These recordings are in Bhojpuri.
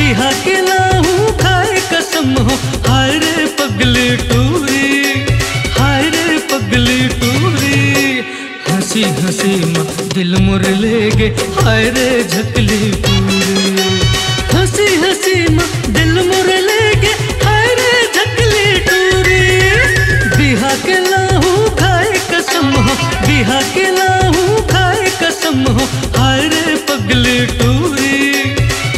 बिहा के लाहू खाए कसम हो, हाय रे पगली टूरी, हाय रे पगली टूरी। हंसी हंसी माँ दिल मुर ले गे, हाय रे झकली टूरी। हंसी हंसी माँ दिल मुर ले गे, हाय रे झकली टूरी। बिहा के लाहू खाए कसम हो, बिहा के लाहू खाए कसम हो, हाय रे पगली टूरी,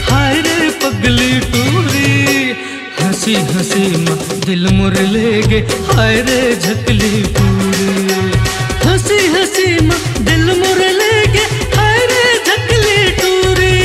हाय रे पगली टूरी। हंसी हंसी माँ दिल मुर ले गे, हाय रे झकली टूरी। हंसी हंसी माँ दिल मुर ले गे, हाय रे झकली टूरी।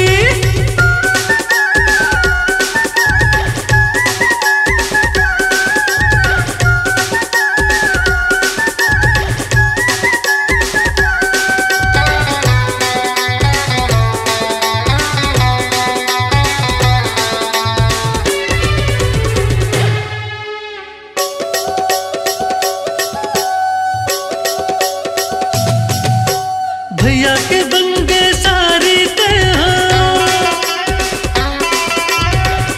भैया के बन गए सारी तेहां,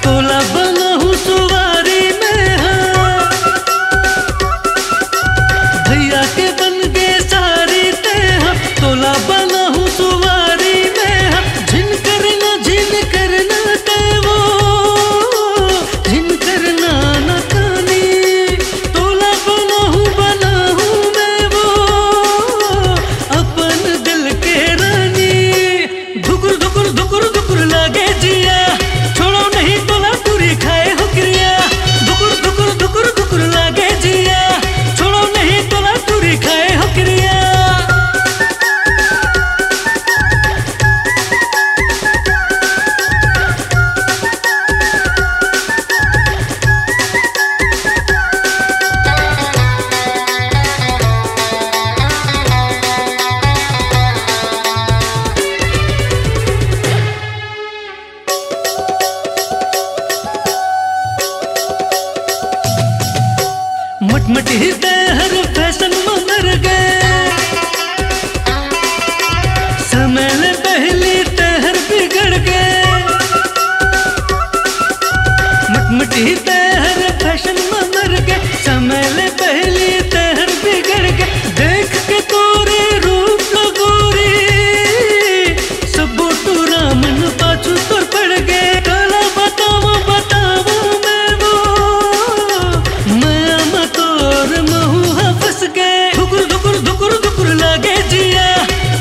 तोला बना हूँ सुवारी में हाँ। भैया के बन गए सारी तेहां, तोला बना हूँ सुवारी में हाँ। झिन करना ते वो, झिन करना न कानी। तोला बना हूँ मैं वो, अपन दिल के रानी। धुकुर धुकुर धुकुर धुकुर लागे जिया, छोड़ो नहीं तोला टूरी खाए हो क्रिया। धुकुर धुकुर धुकुर धुकुर लागे जिया, छोड़ो नहीं तोला टूरी खाए हो क्रिया। मटमट हृदय हर फैशन में मर गए, समय ले पहली तहर बिगड़ गए। मटमट हृदय हर फैशन में मर गए, समय ले पहली तहर बिगड़ गए। देख के तोरे रूप लगोरी, सबो टूरा मन पाछू तोर पड़ गए। काला बताओ बताओ मैं वो, मैं तोर महुआ फंस गए। धुकुर धुकुर धुकुर धुकुर लागे जिया,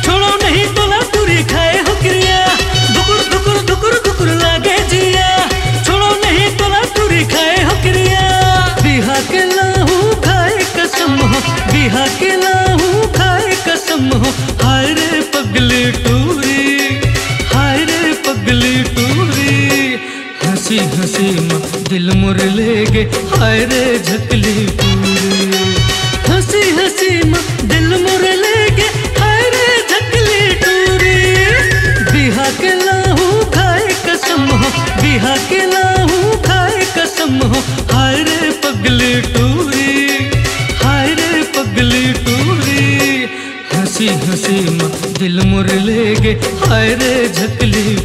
छोड़ो नहीं तोला टूरी खाए हो क्रिया। धुकुर धुकुर धुकुर धुकुर लागे जिया, छोड़ो नहीं तोला टूरी खाए हो क्रिया। बिहा के लाहू खाए कसम हो, बिहा के लाहू खाए कसम हो, हाय रे पगली टूरी, हाय रे पगली टूरी। हंसी हंसी माँ दिल मुर ले गे, हाय रे झकली टूरी। हंसी हंसी माँ दिल मुर ले गे, हाय रे झकली टूरी। बिहा के लाहू खाए कसम हो, बिहा के लाहू खाए कसम हो, हाय रे पगली टूरी, हाय रे पगली टूरी। हंसी हंसी माँ दिल मुर ले गे, हाय रे झकली